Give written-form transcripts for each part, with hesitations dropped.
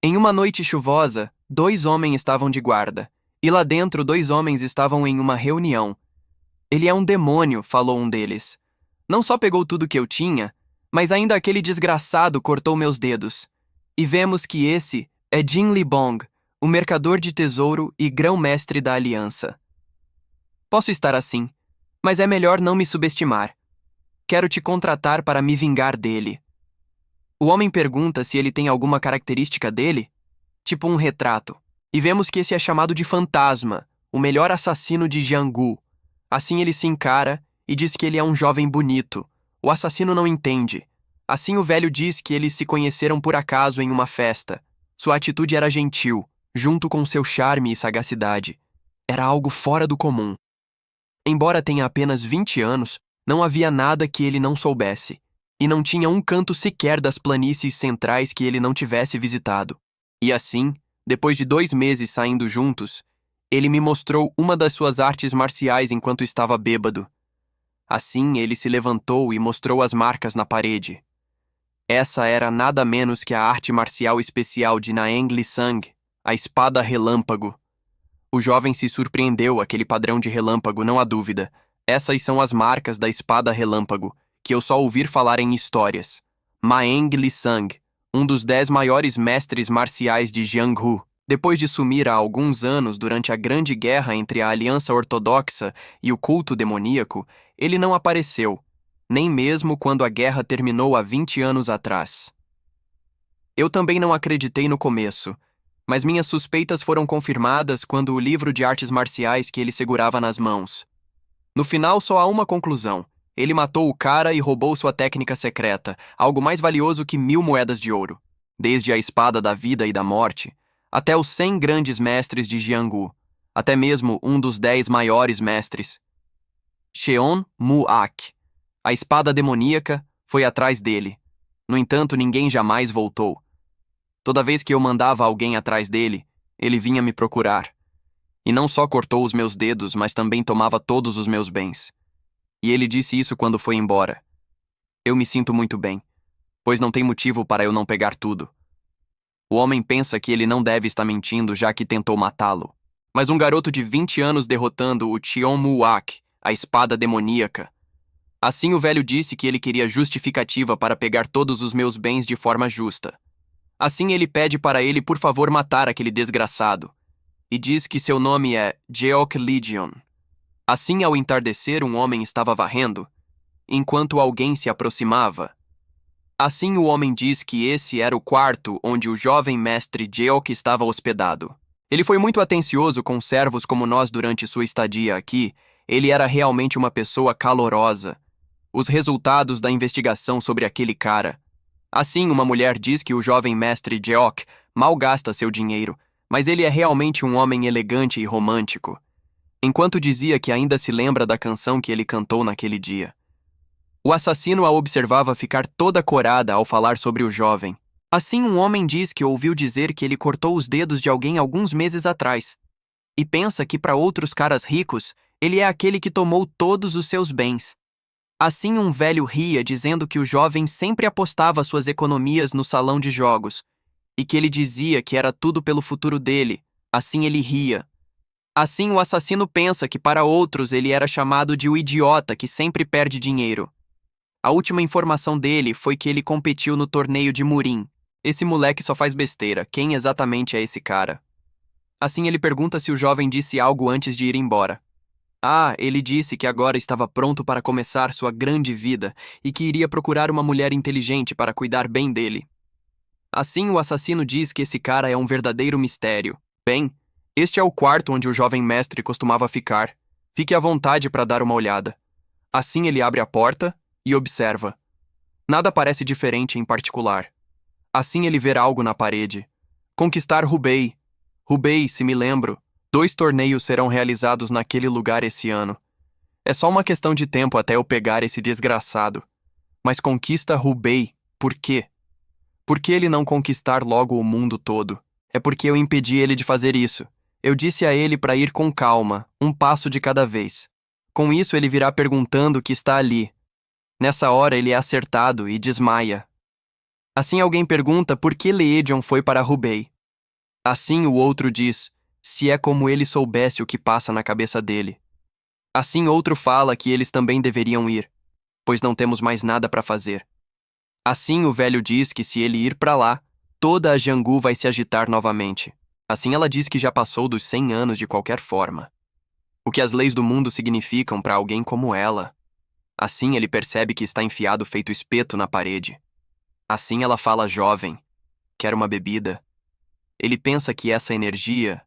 Em uma noite chuvosa, 2 homens estavam de guarda, e lá dentro 2 homens estavam em uma reunião. Ele é um demônio, falou um deles. Não só pegou tudo que eu tinha, mas ainda aquele desgraçado cortou meus dedos. E vemos que esse é Jin Libong, o mercador de tesouro e grão-mestre da aliança. Posso estar assim, mas é melhor não me subestimar. Quero te contratar para me vingar dele. O homem pergunta se ele tem alguma característica dele, tipo um retrato, e vemos que esse é chamado de fantasma, o melhor assassino de Jianghu. Assim ele se encara e diz que ele é um jovem bonito. O assassino não entende. Assim o velho diz que eles se conheceram por acaso em uma festa. Sua atitude era gentil, junto com seu charme e sagacidade. Era algo fora do comum. Embora tenha apenas 20 anos, não havia nada que ele não soubesse. E não tinha um canto sequer das planícies centrais que ele não tivesse visitado. E assim, depois de 2 meses saindo juntos, ele me mostrou uma das suas artes marciais enquanto estava bêbado. Assim, ele se levantou e mostrou as marcas na parede. Essa era nada menos que a arte marcial especial de Naeng Lisang, a espada relâmpago. O jovem se surpreendeu, aquele padrão de relâmpago, não há dúvida. Essas são as marcas da espada relâmpago, que eu só ouvir falar em histórias. Maeng Lisang, um dos 10 maiores mestres marciais de Jianghu. Depois de sumir há alguns anos durante a grande guerra entre a Aliança Ortodoxa e o culto demoníaco, ele não apareceu, nem mesmo quando a guerra terminou há 20 anos atrás. Eu também não acreditei no começo, mas minhas suspeitas foram confirmadas quando o livro de artes marciais que ele segurava nas mãos. No final, só há uma conclusão. Ele matou o cara e roubou sua técnica secreta, algo mais valioso que 1000 moedas de ouro. Desde a espada da vida e da morte, até os 100 grandes mestres de Jianghu, até mesmo um dos 10 maiores mestres. Cheon Mu-ak, a espada demoníaca, foi atrás dele. No entanto, ninguém jamais voltou. Toda vez que eu mandava alguém atrás dele, ele vinha me procurar. E não só cortou os meus dedos, mas também tomava todos os meus bens. E ele disse isso quando foi embora. Eu me sinto muito bem, pois não tem motivo para eu não pegar tudo. O homem pensa que ele não deve estar mentindo, já que tentou matá-lo. Mas um garoto de 20 anos derrotando o Cheon Mu-ak, a espada demoníaca. Assim o velho disse que ele queria justificativa para pegar todos os meus bens de forma justa. Assim ele pede para ele por favor matar aquele desgraçado. E diz que seu nome é Jeok Legion. Assim, ao entardecer, um homem estava varrendo, enquanto alguém se aproximava. Assim o homem diz que esse era o quarto onde o jovem mestre Jeok estava hospedado. Ele foi muito atencioso com servos como nós durante sua estadia aqui. Ele era realmente uma pessoa calorosa. Os resultados da investigação sobre aquele cara. Assim, uma mulher diz que o jovem mestre Jeok mal gasta seu dinheiro, mas ele é realmente um homem elegante e romântico. Enquanto dizia que ainda se lembra da canção que ele cantou naquele dia. O assassino a observava ficar toda corada ao falar sobre o jovem. Assim, um homem diz que ouviu dizer que ele cortou os dedos de alguém alguns meses atrás. E pensa que para outros caras ricos, ele é aquele que tomou todos os seus bens. Assim, um velho ria dizendo que o jovem sempre apostava suas economias no salão de jogos, e que ele dizia que era tudo pelo futuro dele. Assim ele ria. Assim, o assassino pensa que para outros ele era chamado de o idiota que sempre perde dinheiro. A última informação dele foi que ele competiu no torneio de Murim. Esse moleque só faz besteira. Quem exatamente é esse cara? Assim ele pergunta se o jovem disse algo antes de ir embora. Ah, ele disse que agora estava pronto para começar sua grande vida e que iria procurar uma mulher inteligente para cuidar bem dele. Assim, o assassino diz que esse cara é um verdadeiro mistério. Bem, este é o quarto onde o jovem mestre costumava ficar. Fique à vontade para dar uma olhada. Assim ele abre a porta e observa. Nada parece diferente em particular. Assim ele vê algo na parede. Conquistar Hubei. Hubei, se me lembro. 2 torneios serão realizados naquele lugar esse ano. É só uma questão de tempo até eu pegar esse desgraçado. Mas conquista Hubei, por quê? Por que ele não conquistar logo o mundo todo? É porque eu impedi ele de fazer isso. Eu disse a ele para ir com calma, um passo de cada vez. Com isso ele virá perguntando o que está ali. Nessa hora ele é acertado e desmaia. Assim alguém pergunta por que Leedion foi para Hubei. Assim o outro diz, se é como ele soubesse o que passa na cabeça dele. Assim outro fala que eles também deveriam ir, pois não temos mais nada para fazer. Assim o velho diz que se ele ir para lá, toda a Jangu vai se agitar novamente. Assim ela diz que já passou dos 100 anos de qualquer forma. O que as leis do mundo significam para alguém como ela. Assim ele percebe que está enfiado feito espeto na parede. Assim ela fala jovem, quer uma bebida. Ele pensa que essa energia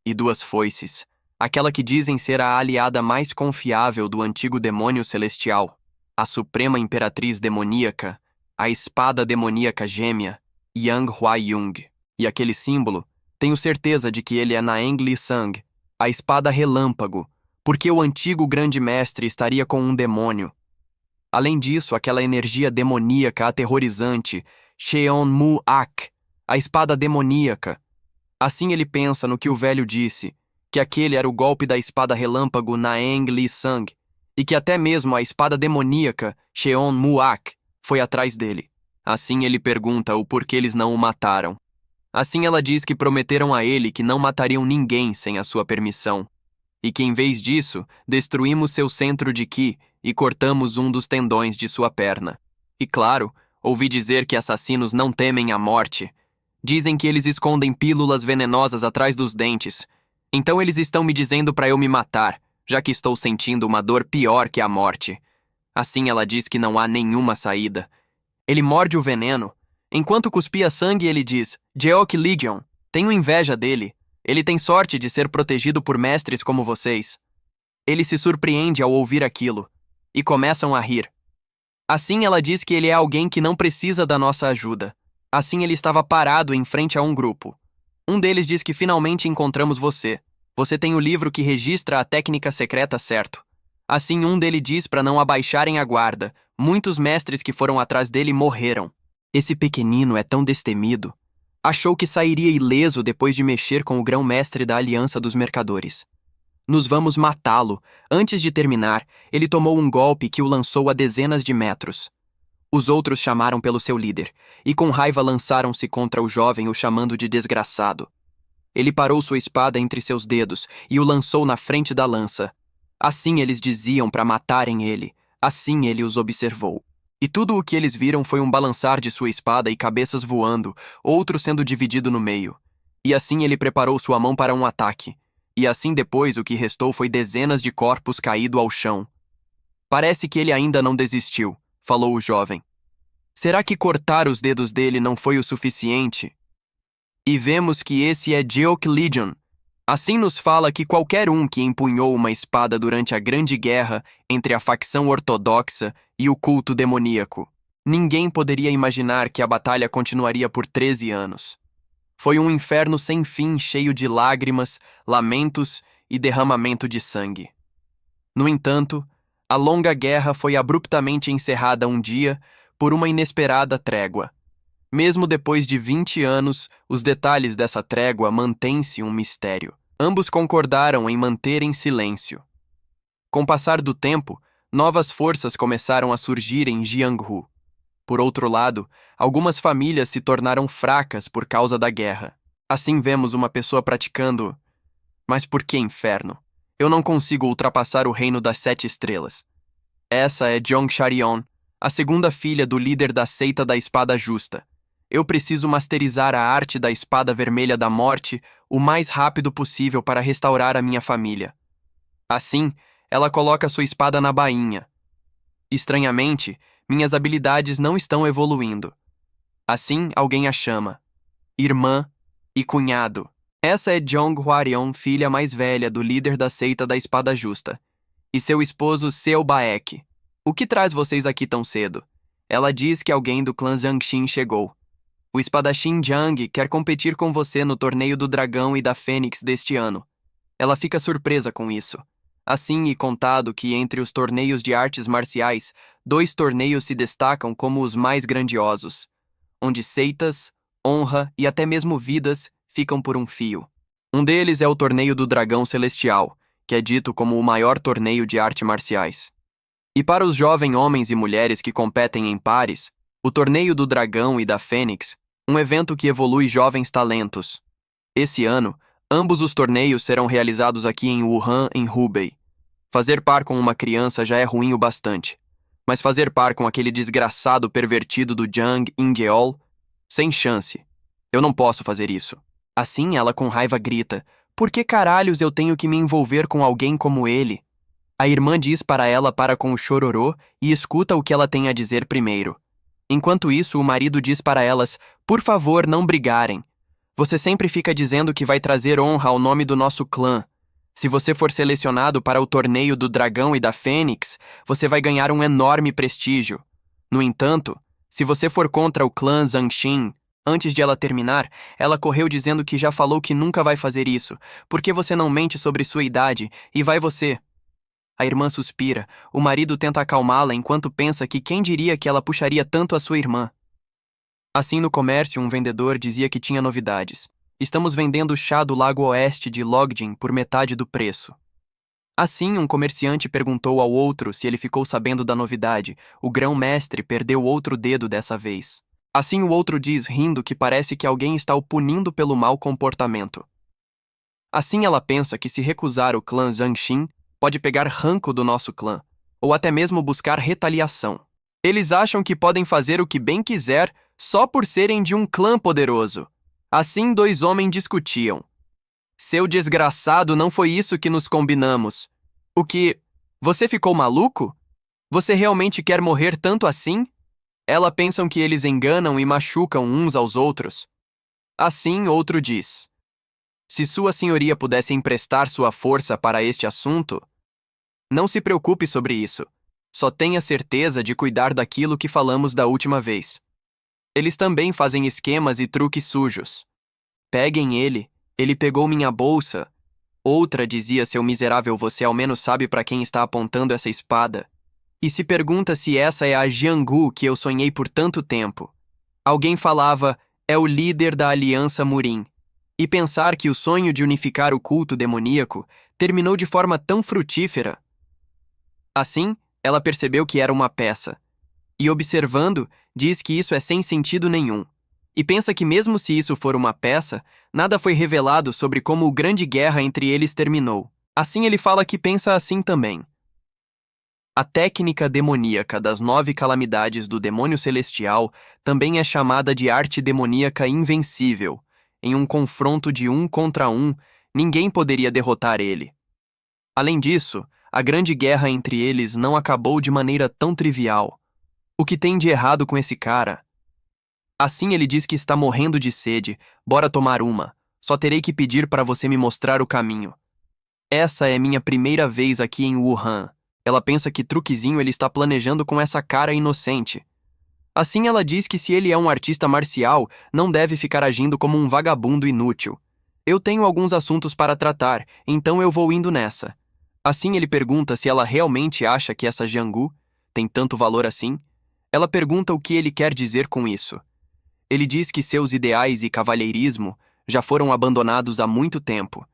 e duas foices, aquela que dizem ser a aliada mais confiável do antigo demônio celestial, a suprema imperatriz demoníaca, a espada demoníaca gêmea, Yang Huai-Yung, e aquele símbolo, tenho certeza de que ele é Naeng Li Sang, a espada relâmpago, porque o antigo grande mestre estaria com um demônio. Além disso, aquela energia demoníaca aterrorizante, Cheon Mu Ak, a espada demoníaca. Assim ele pensa no que o velho disse, que aquele era o golpe da espada relâmpago Naeng Li Sang, e que até mesmo a espada demoníaca, Cheon Mu Ak, foi atrás dele. Assim ele pergunta o porquê eles não o mataram. Assim ela diz que prometeram a ele que não matariam ninguém sem a sua permissão, e que em vez disso, destruímos seu centro de Ki e cortamos um dos tendões de sua perna. E claro, ouvi dizer que assassinos não temem a morte. Dizem que eles escondem pílulas venenosas atrás dos dentes. Então eles estão me dizendo para eu me matar, já que estou sentindo uma dor pior que a morte. Assim ela diz que não há nenhuma saída. Ele morde o veneno. Enquanto cuspia sangue, ele diz, Jeok Legion, tenho inveja dele. Ele tem sorte de ser protegido por mestres como vocês. Ele se surpreende ao ouvir aquilo, e começam a rir. Assim ela diz que ele é alguém que não precisa da nossa ajuda. Assim ele estava parado em frente a um grupo. Um deles diz que finalmente encontramos você. Você tem o livro que registra a técnica secreta, certo? Assim um dele diz para não abaixarem a guarda. Muitos mestres que foram atrás dele morreram. Esse pequenino é tão destemido. Achou que sairia ileso depois de mexer com o grão-mestre da Aliança dos Mercadores. Nos vamos matá-lo. Antes de terminar, ele tomou um golpe que o lançou a dezenas de metros. Os outros chamaram pelo seu líder, e com raiva lançaram-se contra o jovem, o chamando de desgraçado. Ele parou sua espada entre seus dedos e o lançou na frente da lança. Assim eles diziam para matarem ele. Assim ele os observou. E tudo o que eles viram foi um balançar de sua espada e cabeças voando, outro sendo dividido no meio. E assim ele preparou sua mão para um ataque. E assim depois o que restou foi dezenas de corpos caídos ao chão. Parece que ele ainda não desistiu, falou o jovem. Será que cortar os dedos dele não foi o suficiente? E vemos que esse é Jeok Legion. Assim nos fala que qualquer um que empunhou uma espada durante a Grande Guerra entre a facção ortodoxa e o culto demoníaco. Ninguém poderia imaginar que a batalha continuaria por 13 anos. Foi um inferno sem fim, cheio de lágrimas, lamentos e derramamento de sangue. No entanto, a longa guerra foi abruptamente encerrada um dia por uma inesperada trégua. Mesmo depois de 20 anos, os detalhes dessa trégua mantêm-se um mistério. Ambos concordaram em manter em silêncio. Com o passar do tempo, novas forças começaram a surgir em Jianghu. Por outro lado, algumas famílias se tornaram fracas por causa da guerra. Assim vemos uma pessoa praticando... Mas por que inferno? Eu não consigo ultrapassar o reino das 7 estrelas. Essa é Jong Sharion, a segunda filha do líder da seita da Espada Justa. Eu preciso masterizar a arte da Espada Vermelha da Morte o mais rápido possível para restaurar a minha família. Assim, ela coloca sua espada na bainha. Estranhamente, minhas habilidades não estão evoluindo. Assim, alguém a chama. Irmã e cunhado. Essa é Jong Hwarion, filha mais velha do líder da seita da Espada Justa, e seu esposo Seo Baek. O que traz vocês aqui tão cedo? Ela diz que alguém do clã Jiangxin chegou. O espadachim Jiang quer competir com você no torneio do Dragão e da Fênix deste ano. Ela fica surpresa com isso. Assim e contado que entre os torneios de artes marciais, 2 torneios se destacam como os mais grandiosos, onde seitas, honra e até mesmo vidas ficam por um fio. Um deles é o torneio do Dragão Celestial, que é dito como o maior torneio de artes marciais. E para os jovens homens e mulheres que competem em pares, o torneio do Dragão e da Fênix, um evento que evolui jovens talentos. Esse ano, ambos os torneios serão realizados aqui em Wuhan, em Hubei. Fazer par com uma criança já é ruim o bastante. Mas fazer par com aquele desgraçado pervertido do Jang In-jeol? Sem chance. Eu não posso fazer isso. Assim ela com raiva grita: por que caralhos eu tenho que me envolver com alguém como ele? A irmã diz para ela para com o chororô e escuta o que ela tem a dizer primeiro. Enquanto isso, o marido diz para elas: por favor, não brigarem. Você sempre fica dizendo que vai trazer honra ao nome do nosso clã. Se você for selecionado para o torneio do Dragão e da Fênix, você vai ganhar um enorme prestígio. No entanto, se você for contra o clã Zhangxin, antes de ela terminar, ela correu dizendo que já falou que nunca vai fazer isso, porque você não mente sobre sua idade, e vai você. A irmã suspira, o marido tenta acalmá-la enquanto pensa que quem diria que ela puxaria tanto a sua irmã. Assim, no comércio, um vendedor dizia que tinha novidades. Estamos vendendo chá do Lago Oeste de Logjin por metade do preço. Assim, um comerciante perguntou ao outro se ele ficou sabendo da novidade. O grão-mestre perdeu outro dedo dessa vez. Assim, o outro diz, rindo, que parece que alguém está o punindo pelo mau comportamento. Assim, ela pensa que se recusar o clã Zhangxin, pode pegar ranco do nosso clã, ou até mesmo buscar retaliação. Eles acham que podem fazer o que bem quiser só por serem de um clã poderoso. Assim, dois homens discutiam. Seu desgraçado, não foi isso que nos combinamos. O que? Você ficou maluco? Você realmente quer morrer tanto assim? Ela pensam que eles enganam e machucam uns aos outros. Assim, outro diz. Se sua senhoria pudesse emprestar sua força para este assunto, não se preocupe sobre isso. Só tenha certeza de cuidar daquilo que falamos da última vez. Eles também fazem esquemas e truques sujos. Peguem ele, ele pegou minha bolsa. Outra dizia: seu miserável, você ao menos sabe para quem está apontando essa espada. E se pergunta se essa é a Jianghu que eu sonhei por tanto tempo. Alguém falava: é o líder da Aliança Murim. E pensar que o sonho de unificar o culto demoníaco terminou de forma tão frutífera. Assim, ela percebeu que era uma peça. E observando, diz que isso é sem sentido nenhum. E pensa que mesmo se isso for uma peça, nada foi revelado sobre como a grande guerra entre eles terminou. Assim ele fala que pensa assim também. A técnica demoníaca das 9 calamidades do demônio celestial também é chamada de arte demoníaca invencível. Em um confronto de 1 contra 1, ninguém poderia derrotar ele. Além disso, a grande guerra entre eles não acabou de maneira tão trivial. O que tem de errado com esse cara? Assim ele diz que está morrendo de sede. Bora tomar uma. Só terei que pedir para você me mostrar o caminho. Essa é minha primeira vez aqui em Wuhan. Ela pensa que truquezinho ele está planejando com essa cara inocente. Assim ela diz que se ele é um artista marcial, não deve ficar agindo como um vagabundo inútil. Eu tenho alguns assuntos para tratar, então eu vou indo nessa. Assim ele pergunta se ela realmente acha que essa Jianghu tem tanto valor assim. Ela pergunta o que ele quer dizer com isso. Ele diz que seus ideais e cavalheirismo já foram abandonados há muito tempo.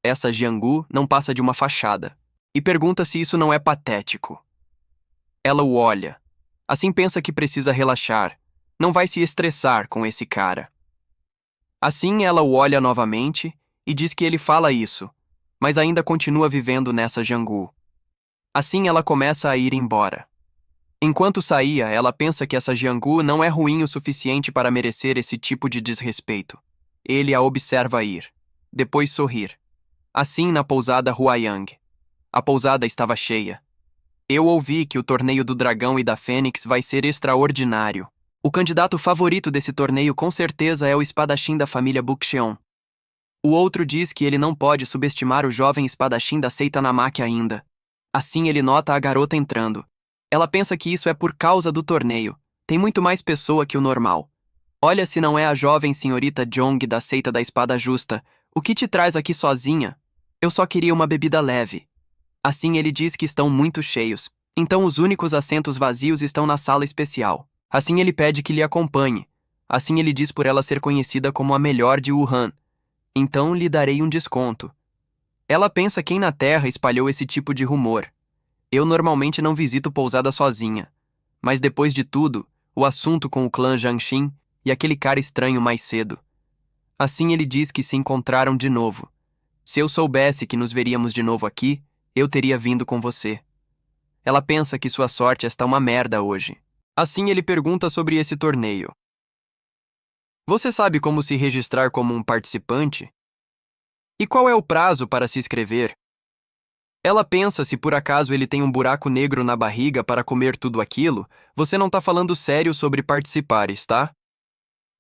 Essa Jianghu não passa de uma fachada. E pergunta se isso não é patético. Ela o olha. Assim pensa que precisa relaxar. Não vai se estressar com esse cara. Assim ela o olha novamente e diz que ele fala isso, mas ainda continua vivendo nessa Jianghu. Assim ela começa a ir embora. Enquanto saía, ela pensa que essa Jianghu não é ruim o suficiente para merecer esse tipo de desrespeito. Ele a observa ir. Depois sorrir. Assim na pousada Huayang. A pousada estava cheia. Eu ouvi que o torneio do Dragão e da Fênix vai ser extraordinário. O candidato favorito desse torneio com certeza é o espadachim da família Buxion. O outro diz que ele não pode subestimar o jovem espadachim da seita Namak ainda. Assim ele nota a garota entrando. Ela pensa que isso é por causa do torneio. Tem muito mais pessoa que o normal. Olha se não é a jovem senhorita Jong da seita da espada justa. O que te traz aqui sozinha? Eu só queria uma bebida leve. Assim ele diz que estão muito cheios. Então os únicos assentos vazios estão na sala especial. Assim ele pede que lhe acompanhe. Assim ele diz por ela ser conhecida como a melhor de Wuhan. Então lhe darei um desconto. Ela pensa quem na Terra espalhou esse tipo de rumor. Eu normalmente não visito pousada sozinha. Mas depois de tudo, o assunto com o clã Zhangxin e aquele cara estranho mais cedo. Assim ele diz que se encontraram de novo. Se eu soubesse que nos veríamos de novo aqui, eu teria vindo com você. Ela pensa que sua sorte está uma merda hoje. Assim ele pergunta sobre esse torneio. Você sabe como se registrar como um participante? E qual é o prazo para se inscrever? Ela pensa se por acaso ele tem um buraco negro na barriga para comer tudo aquilo, você não tá falando sério sobre participar, está?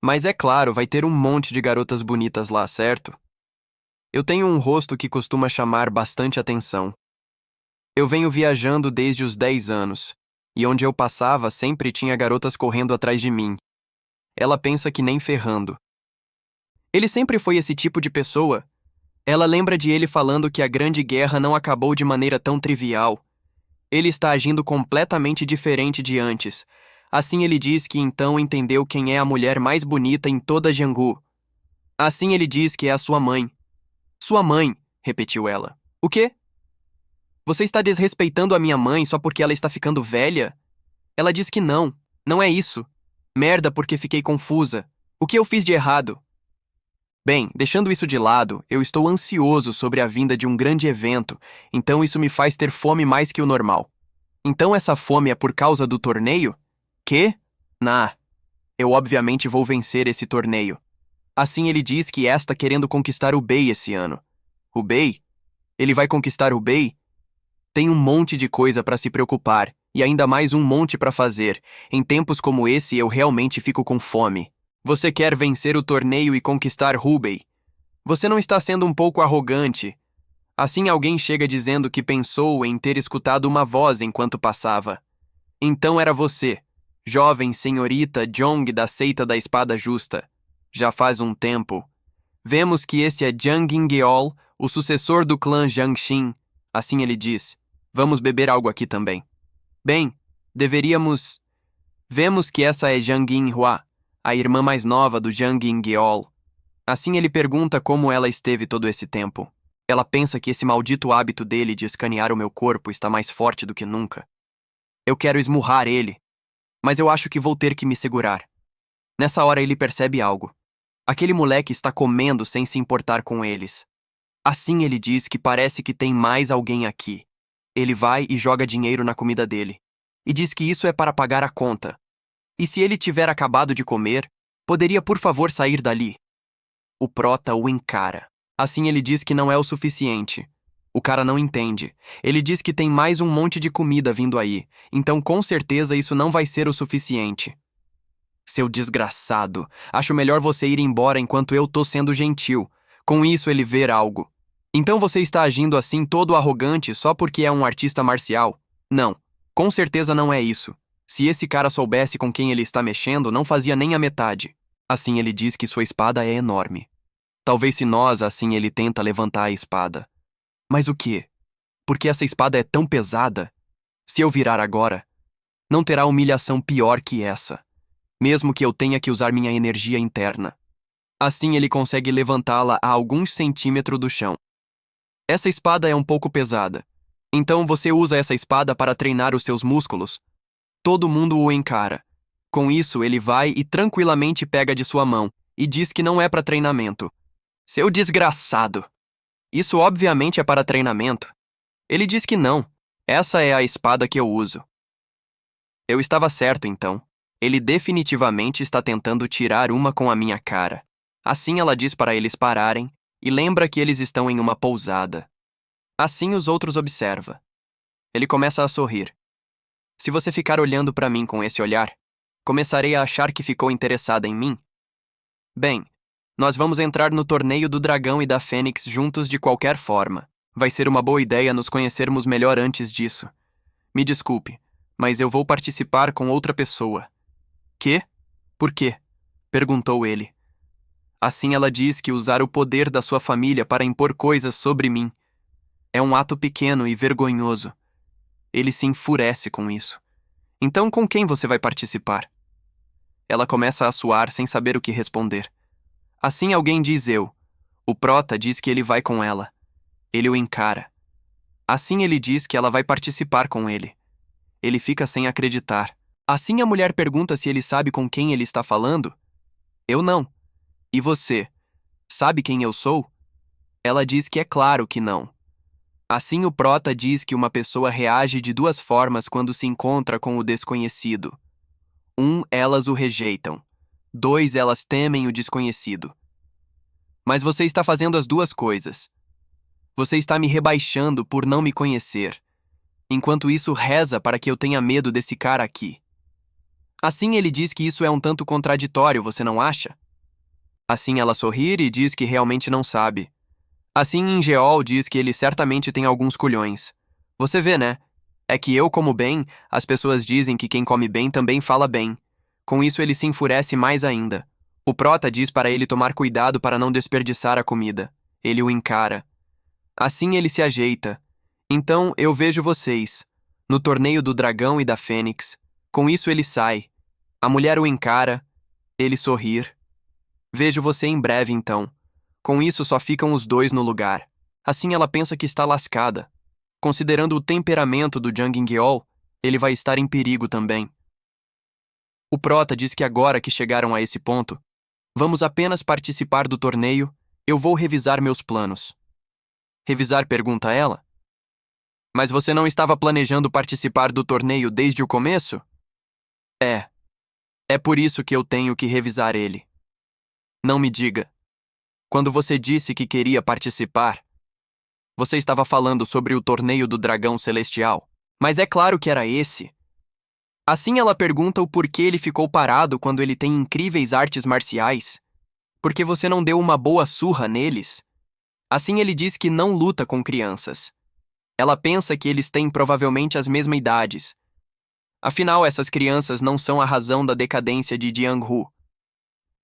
Mas é claro, vai ter um monte de garotas bonitas lá, certo? Eu tenho um rosto que costuma chamar bastante atenção. Eu venho viajando desde os 10 anos, e onde eu passava sempre tinha garotas correndo atrás de mim. Ela pensa que nem ferrando. Ele sempre foi esse tipo de pessoa. Ela lembra de ele falando que a Grande Guerra não acabou de maneira tão trivial. Ele está agindo completamente diferente de antes. Assim ele diz que então entendeu quem é a mulher mais bonita em toda Jianghu. Assim ele diz que é a sua mãe. Sua mãe, repetiu ela. O quê? Você está desrespeitando a minha mãe só porque ela está ficando velha? Ela diz que não, não é isso. Merda porque fiquei confusa. O que eu fiz de errado? Bem, deixando isso de lado, eu estou ansioso sobre a vinda de um grande evento, então isso me faz ter fome mais que o normal. Então essa fome é por causa do torneio? Quê? Nah. Eu obviamente vou vencer esse torneio. Assim ele diz que está querendo conquistar o Bei esse ano. O Bei? Ele vai conquistar o Bei? Tem um monte de coisa para se preocupar, e ainda mais um monte para fazer. Em tempos como esse eu realmente fico com fome. Você quer vencer o torneio e conquistar Hubei. Você não está sendo um pouco arrogante. Assim alguém chega dizendo que pensou em ter escutado uma voz enquanto passava. Então era você, jovem senhorita Zhong da seita da espada justa. Já faz um tempo. Vemos que esse é Zhang Yinggeol, o sucessor do clã Jiangxin. Assim ele diz. Vamos beber algo aqui também. Bem, deveríamos... Vemos que essa é Zhang Yinghua, a irmã mais nova do Zhang Yinggeol. Assim ele pergunta como ela esteve todo esse tempo. Ela pensa que esse maldito hábito dele de escanear o meu corpo está mais forte do que nunca. Eu quero esmurrar ele, mas eu acho que vou ter que me segurar. Nessa hora ele percebe algo. Aquele moleque está comendo sem se importar com eles. Assim ele diz que parece que tem mais alguém aqui. Ele vai e joga dinheiro na comida dele. E diz que isso é para pagar a conta. E se ele tiver acabado de comer, poderia por favor sair dali. O prota o encara. Assim ele diz que não é o suficiente. O cara não entende. Ele diz que tem mais um monte de comida vindo aí, então com certeza isso não vai ser o suficiente. Seu desgraçado, acho melhor você ir embora enquanto eu tô sendo gentil. Com isso ele ver algo. Então você está agindo assim todo arrogante só porque é um artista marcial? Não, com certeza não é isso. Se esse cara soubesse com quem ele está mexendo, não fazia nem a metade. Assim ele diz que sua espada é enorme. Talvez se nós, assim ele tenta levantar a espada. Mas o quê? Porque essa espada é tão pesada? Se eu virar agora, não terá humilhação pior que essa, mesmo que eu tenha que usar minha energia interna. Assim ele consegue levantá-la a alguns centímetros do chão. Essa espada é um pouco pesada. Então você usa essa espada para treinar os seus músculos? Todo mundo o encara. Com isso, ele vai e tranquilamente pega de sua mão e diz que não é para treinamento. Seu desgraçado! Isso obviamente é para treinamento. Ele diz que não. Essa é a espada que eu uso. Eu estava certo, então. Ele definitivamente está tentando tirar uma com a minha cara. Assim ela diz para eles pararem e lembra que eles estão em uma pousada. Assim os outros observam. Ele começa a sorrir. Se você ficar olhando para mim com esse olhar, começarei a achar que ficou interessada em mim. Bem, nós vamos entrar no torneio do dragão e da fênix juntos de qualquer forma. Vai ser uma boa ideia nos conhecermos melhor antes disso. Me desculpe, mas eu vou participar com outra pessoa. Quê? Por quê? Perguntou ele. Assim ela diz que usar o poder da sua família para impor coisas sobre mim é um ato pequeno e vergonhoso. Ele se enfurece com isso. Então com quem você vai participar? Ela começa a suar sem saber o que responder. Assim alguém diz eu. O prota diz que ele vai com ela. Ele o encara. Assim ele diz que ela vai participar com ele. Ele fica sem acreditar. Assim a mulher pergunta se ele sabe com quem ele está falando. Eu não. E você? Sabe quem eu sou? Ela diz que é claro que não. Assim, o prota diz que uma pessoa reage de duas formas quando se encontra com o desconhecido. 1, elas o rejeitam. 2, elas temem o desconhecido. Mas você está fazendo as duas coisas. Você está me rebaixando por não me conhecer. Enquanto isso, reza para que eu tenha medo desse cara aqui. Assim, ele diz que isso é um tanto contraditório, você não acha? Assim, ela sorri e diz que realmente não sabe. Assim, Ingeol diz que ele certamente tem alguns culhões. Você vê, né? É que eu como bem, as pessoas dizem que quem come bem também fala bem. Com isso, ele se enfurece mais ainda. O prota diz para ele tomar cuidado para não desperdiçar a comida. Ele o encara. Assim, ele se ajeita. Então, eu vejo vocês, no torneio do dragão e da fênix. Com isso, ele sai. A mulher o encara. Ele sorrir. Vejo você em breve, então. Com isso, só ficam os dois no lugar. Assim, ela pensa que está lascada. Considerando o temperamento do Jang In-geol, ele vai estar em perigo também. O prota diz que agora que chegaram a esse ponto, vamos apenas participar do torneio, eu vou revisar meus planos. Revisar? Pergunta ela. Mas você não estava planejando participar do torneio desde o começo? É. É por isso que eu tenho que revisar ele. Não me diga. Quando você disse que queria participar, você estava falando sobre o torneio do dragão celestial. Mas é claro que era esse. Assim ela pergunta o porquê ele ficou parado quando ele tem incríveis artes marciais. Porque você não deu uma boa surra neles? Assim ele diz que não luta com crianças. Ela pensa que eles têm provavelmente as mesmas idades. Afinal, essas crianças não são a razão da decadência de Jiang-hu.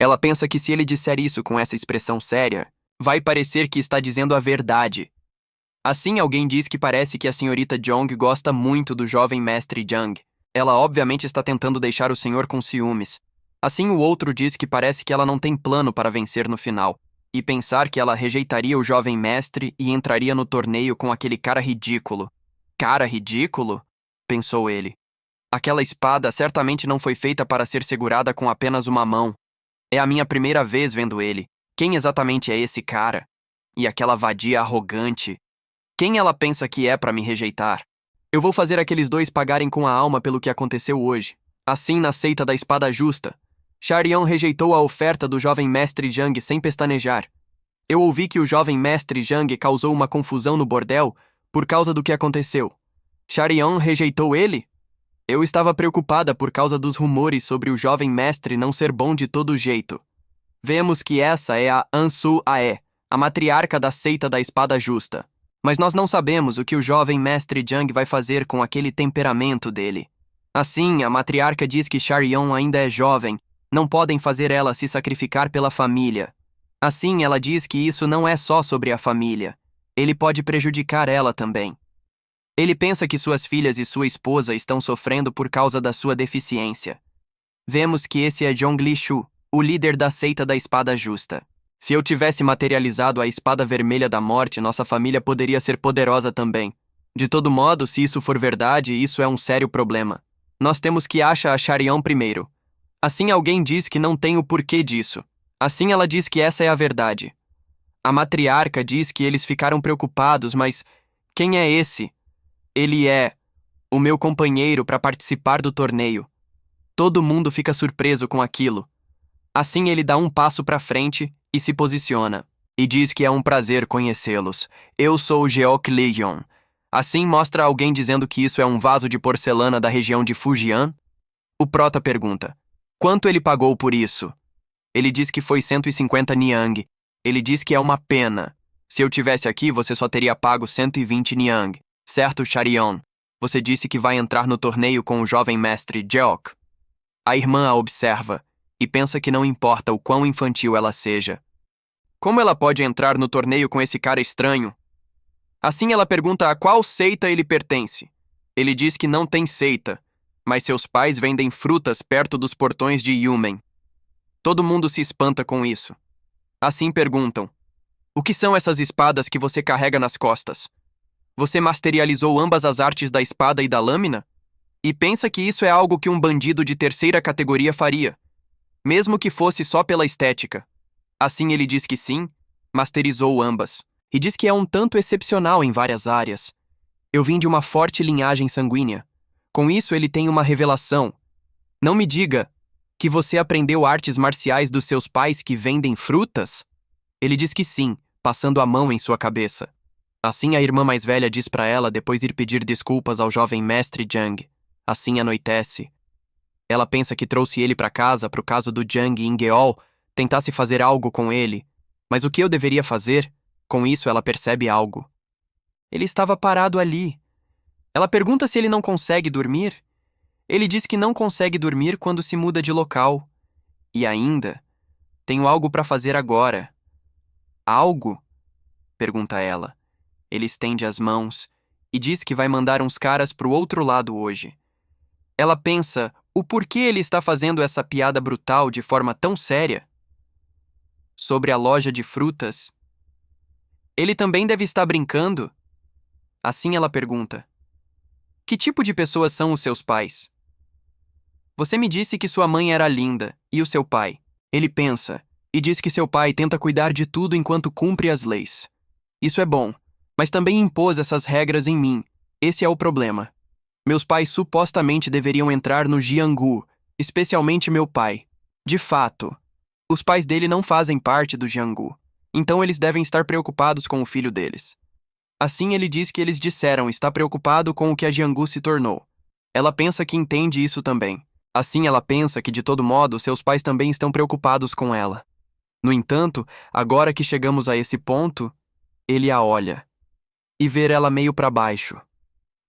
Ela pensa que se ele disser isso com essa expressão séria, vai parecer que está dizendo a verdade. Assim, alguém diz que parece que a senhorita Jong gosta muito do jovem mestre Jiang. Ela obviamente está tentando deixar o senhor com ciúmes. Assim, o outro diz que parece que ela não tem plano para vencer no final, e pensar que ela rejeitaria o jovem mestre e entraria no torneio com aquele cara ridículo. Cara ridículo? Pensou ele. Aquela espada certamente não foi feita para ser segurada com apenas uma mão. É a minha primeira vez vendo ele. Quem exatamente é esse cara? E aquela vadia arrogante? Quem ela pensa que é para me rejeitar? Eu vou fazer aqueles dois pagarem com a alma pelo que aconteceu hoje. Assim, na seita da espada justa, Sharion rejeitou a oferta do jovem mestre Jiang sem pestanejar. Eu ouvi que o jovem mestre Jiang causou uma confusão no bordel por causa do que aconteceu. Sharion rejeitou ele? Eu estava preocupada por causa dos rumores sobre o jovem mestre não ser bom de todo jeito. Vemos que essa é a Ansu Ae, a matriarca da seita da espada justa. Mas nós não sabemos o que o jovem mestre Jiang vai fazer com aquele temperamento dele. Assim, a matriarca diz que Sharion ainda é jovem, não podem fazer ela se sacrificar pela família. Assim, ela diz que isso não é só sobre a família. Ele pode prejudicar ela também. Ele pensa que suas filhas e sua esposa estão sofrendo por causa da sua deficiência. Vemos que esse é Zhongli Shu, o líder da seita da espada justa. Se eu tivesse materializado a espada vermelha da morte, nossa família poderia ser poderosa também. De todo modo, se isso for verdade, isso é um sério problema. Nós temos que achar a Sharion primeiro. Assim alguém diz que não tem o porquê disso. Assim ela diz que essa é a verdade. A matriarca diz que eles ficaram preocupados, mas quem é esse? Ele é o meu companheiro para participar do torneio. Todo mundo fica surpreso com aquilo. Assim ele dá um passo para frente e se posiciona. E diz que é um prazer conhecê-los. Eu sou Geok Legion. Assim mostra alguém dizendo que isso é um vaso de porcelana da região de Fujian? O prota pergunta. Quanto ele pagou por isso? Ele diz que foi 150 Niang. Ele diz que é uma pena. Se eu tivesse aqui, você só teria pago 120 Niang. Certo, Sharion? Você disse que vai entrar no torneio com o jovem mestre Jeok. A irmã a observa e pensa que não importa o quão infantil ela seja. Como ela pode entrar no torneio com esse cara estranho? Assim ela pergunta a qual seita ele pertence. Ele diz que não tem seita, mas seus pais vendem frutas perto dos portões de Yumen. Todo mundo se espanta com isso. Assim perguntam, o que são essas espadas que você carrega nas costas? Você materializou ambas as artes da espada e da lâmina? E pensa que isso é algo que um bandido de terceira categoria faria, mesmo que fosse só pela estética. Assim ele diz que sim, Masterizou ambas. E diz que é um tanto excepcional em várias áreas. Eu vim de uma forte linhagem sanguínea. Com isso, ele tem uma revelação. Não me diga que você aprendeu artes marciais dos seus pais que vendem frutas? Ele diz que sim, passando a mão em sua cabeça. Assim a irmã mais velha diz para ela depois ir pedir desculpas ao jovem mestre Jiang. Assim anoitece. Ela pensa que trouxe ele para casa pro caso do Jiang Ingeol, tentasse fazer algo com ele. Mas o que eu deveria fazer? Com isso ela percebe algo. Ele estava parado ali. Ela pergunta se ele não consegue dormir. Ele diz que não consegue dormir quando se muda de local. E ainda, tenho algo para fazer agora. Algo? Pergunta ela. Ele estende as mãos e diz que vai mandar uns caras pro outro lado hoje. Ela pensa o porquê ele está fazendo essa piada brutal de forma tão séria. Sobre a loja de frutas. Ele também deve estar brincando? Assim ela pergunta. Que tipo de pessoas são os seus pais? Você me disse que sua mãe era linda, e o seu pai? Ele pensa, e diz que seu pai tenta cuidar de tudo enquanto cumpre as leis. Isso é bom, mas também impôs essas regras em mim. Esse é o problema. Meus pais supostamente deveriam entrar no Jianghu, especialmente meu pai. De fato, os pais dele não fazem parte do Jianghu, então eles devem estar preocupados com o filho deles. Assim ele diz que eles disseram estar preocupado com o que a Jianghu se tornou. Ela pensa que entende isso também. Assim ela pensa que, de todo modo, seus pais também estão preocupados com ela. No entanto, agora que chegamos a esse ponto, ele a olha e vê ela meio para baixo.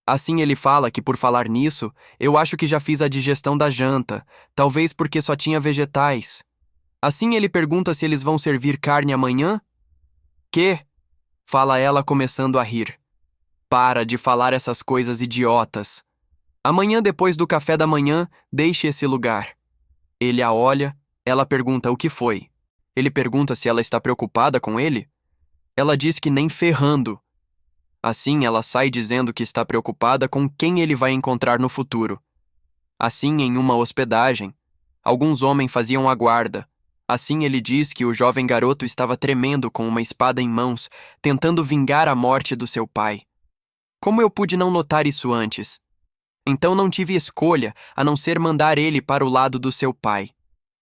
Assim ele fala que, por falar nisso, eu acho que já fiz a digestão da janta, talvez porque só tinha vegetais. Assim ele pergunta se eles vão servir carne amanhã? Que? Fala ela começando a rir. Para de falar essas coisas idiotas. Amanhã, depois do café da manhã, deixe esse lugar. Ele a olha, ela pergunta o que foi. Ele pergunta se ela está preocupada com ele. Ela diz que nem ferrando. Assim, ela sai dizendo que está preocupada com quem ele vai encontrar no futuro. Assim, em uma hospedagem, alguns homens faziam a guarda. Assim, ele diz que o jovem garoto estava tremendo com uma espada em mãos, tentando vingar a morte do seu pai. Como eu pude não notar isso antes? Então não tive escolha a não ser mandar ele para o lado do seu pai.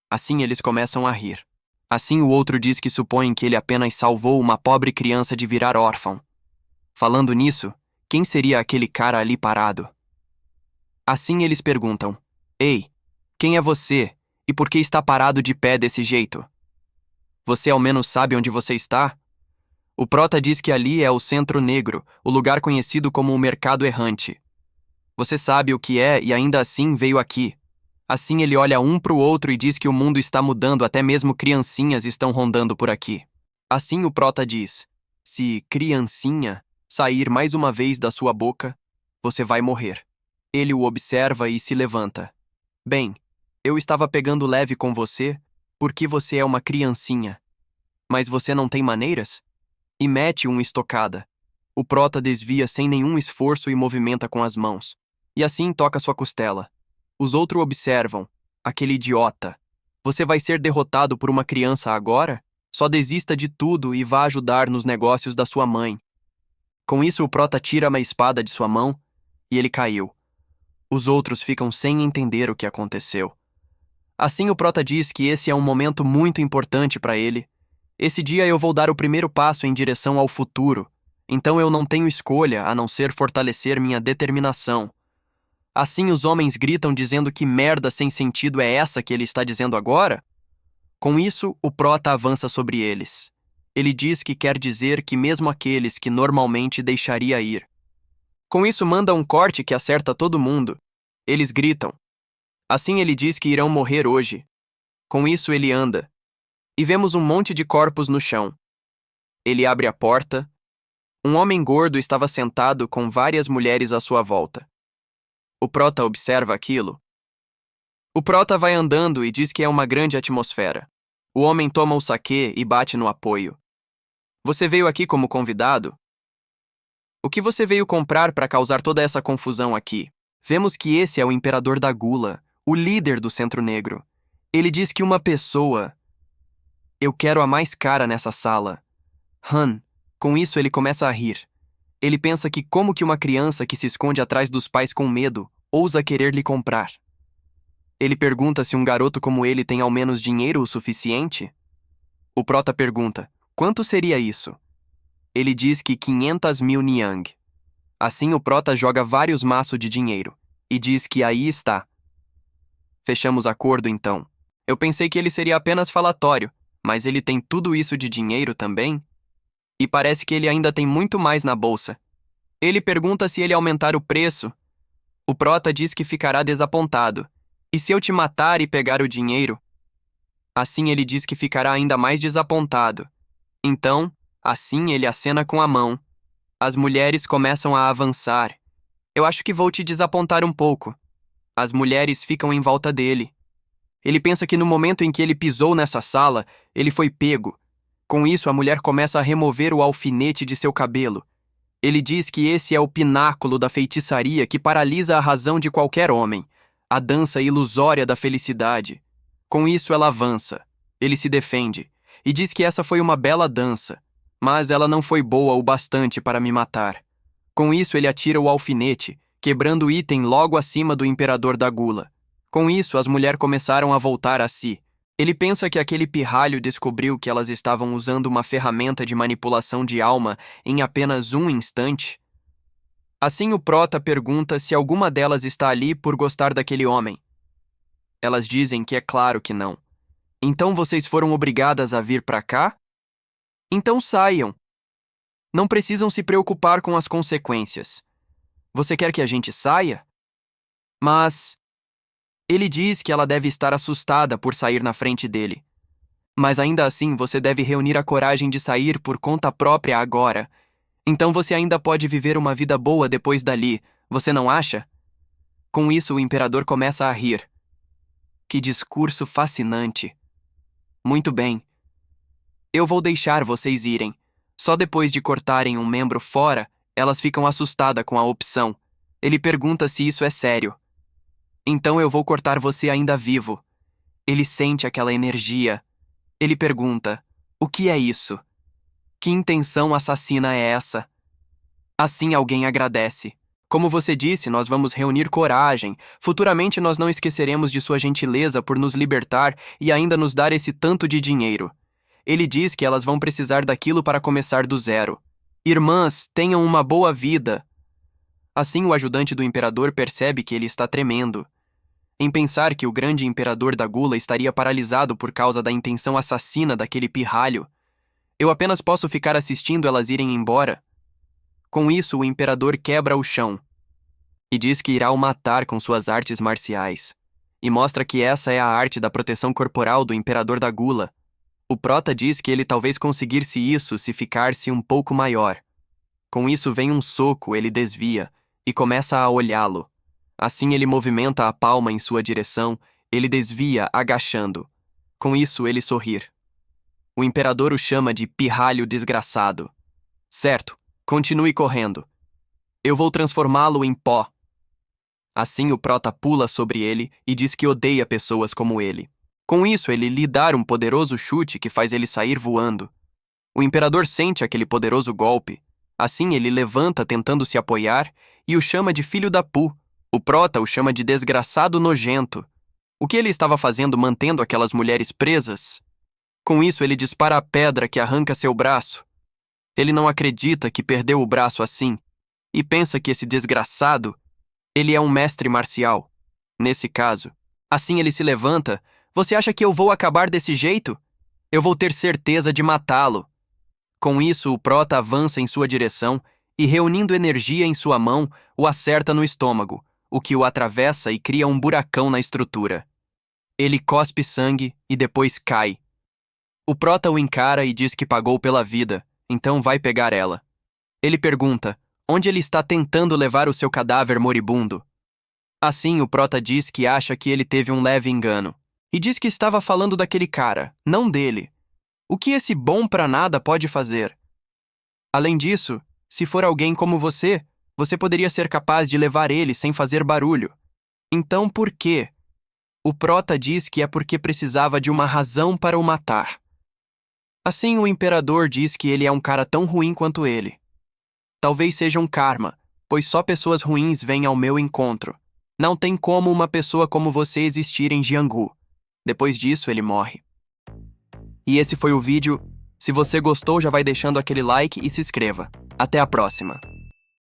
Assim eles começam a rir. Assim o outro diz que supõe que ele apenas salvou uma pobre criança de virar órfão. Falando nisso, quem seria aquele cara ali parado? Assim eles perguntam: Ei, quem é você e por que está parado de pé desse jeito? Você ao menos sabe onde você está? O prota diz que ali é o Centro Negro, o lugar conhecido como o Mercado Errante. Você sabe o que é e ainda assim veio aqui. Assim ele olha um para o outro e diz que o mundo está mudando, até mesmo criancinhas estão rondando por aqui. Assim o prota diz: se criancinha sair mais uma vez da sua boca, você vai morrer. Ele o observa e se levanta. Bem, eu estava pegando leve com você porque você é uma criancinha. Mas você não tem maneiras? E mete uma estocada. O prota desvia sem nenhum esforço e movimenta com as mãos. E assim toca sua costela. Os outros observam. Aquele idiota. Você vai ser derrotado por uma criança agora? Só desista de tudo e vá ajudar nos negócios da sua mãe. Com isso, o prota tira uma espada de sua mão e ele caiu. Os outros ficam sem entender o que aconteceu. Assim, o prota diz que esse é um momento muito importante para ele. Esse dia eu vou dar o primeiro passo em direção ao futuro. Então eu não tenho escolha a não ser fortalecer minha determinação. Assim os homens gritam dizendo que merda sem sentido é essa que ele está dizendo agora? Com isso, o prota avança sobre eles. Ele diz que quer dizer que mesmo aqueles que normalmente deixaria ir. Com isso manda um corte que acerta todo mundo. Eles gritam. Assim ele diz que irão morrer hoje. Com isso ele anda. E vemos um monte de corpos no chão. Ele abre a porta. Um homem gordo estava sentado com várias mulheres à sua volta. O prota observa aquilo. O prota vai andando e diz que é uma grande atmosfera. O homem toma o saquê e bate no apoio. Você veio aqui como convidado? O que você veio comprar para causar toda essa confusão aqui? Vemos que esse é o imperador da gula, o líder do Centro Negro. Ele diz que uma pessoa... Eu quero a mais cara nessa sala. Han. Com isso ele começa a rir. Ele pensa que como que uma criança que se esconde atrás dos pais com medo ousa querer lhe comprar. Ele pergunta se um garoto como ele tem ao menos dinheiro o suficiente. O prota pergunta, quanto seria isso? Ele diz que 500.000 niang. Assim o prota joga vários maços de dinheiro e diz que aí está. Fechamos acordo então. Eu pensei que ele seria apenas falatório, mas ele tem tudo isso de dinheiro também? E parece que ele ainda tem muito mais na bolsa. Ele pergunta se ele aumentar o preço. O prota diz que ficará desapontado. E se eu te matar e pegar o dinheiro? Assim ele diz que ficará ainda mais desapontado. Então, assim ele acena com a mão. As mulheres começam a avançar. Eu acho que vou te desapontar um pouco. As mulheres ficam em volta dele. Ele pensa que no momento em que ele pisou nessa sala, ele foi pego. Com isso, a mulher começa a remover o alfinete de seu cabelo. Ele diz que esse é o pináculo da feitiçaria que paralisa a razão de qualquer homem, a dança ilusória da felicidade. Com isso, ela avança. Ele se defende e diz que essa foi uma bela dança, mas ela não foi boa o bastante para me matar. Com isso, ele atira o alfinete, quebrando o item logo acima do imperador da gula. Com isso, as mulheres começaram a voltar a si. Ele pensa que aquele pirralho descobriu que elas estavam usando uma ferramenta de manipulação de alma em apenas um instante. Assim o prota pergunta se alguma delas está ali por gostar daquele homem. Elas dizem que é claro que não. Então vocês foram obrigadas a vir para cá? Então saiam. Não precisam se preocupar com as consequências. Você quer que a gente saia? Mas ele diz que ela deve estar assustada por sair na frente dele. Mas ainda assim você deve reunir a coragem de sair por conta própria agora. Então você ainda pode viver uma vida boa depois dali, você não acha? Com isso o imperador começa a rir. Que discurso fascinante. Muito bem. Eu vou deixar vocês irem. Só depois de cortarem um membro fora, elas ficam assustadas com a opção. Ele pergunta se isso é sério. Então eu vou cortar você ainda vivo. Ele sente aquela energia. Ele pergunta, o que é isso? Que intenção assassina é essa? Assim alguém agradece. Como você disse, nós vamos reunir coragem. Futuramente nós não esqueceremos de sua gentileza por nos libertar e ainda nos dar esse tanto de dinheiro. Ele diz que elas vão precisar daquilo para começar do zero. Irmãs, tenham uma boa vida. Assim o ajudante do imperador percebe que ele está tremendo. Em pensar que o grande imperador da gula estaria paralisado por causa da intenção assassina daquele pirralho. Eu apenas posso ficar assistindo elas irem embora. Com isso, o imperador quebra o chão e diz que irá o matar com suas artes marciais. E mostra que essa é a arte da proteção corporal do imperador da gula. O prota diz que ele talvez conseguisse isso se ficar-se um pouco maior. Com isso vem um soco, ele desvia e começa a olhá-lo. Assim ele movimenta a palma em sua direção, ele desvia, agachando. Com isso ele sorri. O imperador o chama de pirralho desgraçado. Certo, continue correndo. Eu vou transformá-lo em pó. Assim o prota pula sobre ele e diz que odeia pessoas como ele. Com isso ele lhe dá um poderoso chute que faz ele sair voando. O imperador sente aquele poderoso golpe. Assim ele levanta tentando se apoiar e o chama de filho da Pu. O prota o chama de desgraçado nojento. O que ele estava fazendo mantendo aquelas mulheres presas? Com isso ele dispara a pedra que arranca seu braço. Ele não acredita que perdeu o braço assim e pensa que esse desgraçado, ele é um mestre marcial. Nesse caso, assim ele se levanta. Você acha que eu vou acabar desse jeito? Eu vou ter certeza de matá-lo. Com isso o prota avança em sua direção e reunindo energia em sua mão, o acerta no estômago, o que o atravessa e cria um buracão na estrutura. Ele cospe sangue e depois cai. O prota o encara e diz que pagou pela vida, então vai pegar ela. Ele pergunta, onde ele está tentando levar o seu cadáver moribundo? Assim o prota diz que acha que ele teve um leve engano. E diz que estava falando daquele cara, não dele. O que esse bom pra nada pode fazer? Além disso, se for alguém como você, você poderia ser capaz de levar ele sem fazer barulho. Então por quê? O prota diz que é porque precisava de uma razão para o matar. Assim, o imperador diz que ele é um cara tão ruim quanto ele. Talvez seja um karma, pois só pessoas ruins vêm ao meu encontro. Não tem como uma pessoa como você existir em Jianghu. Depois disso, ele morre. E esse foi o vídeo. Se você gostou, já vai deixando aquele like e se inscreva. Até a próxima.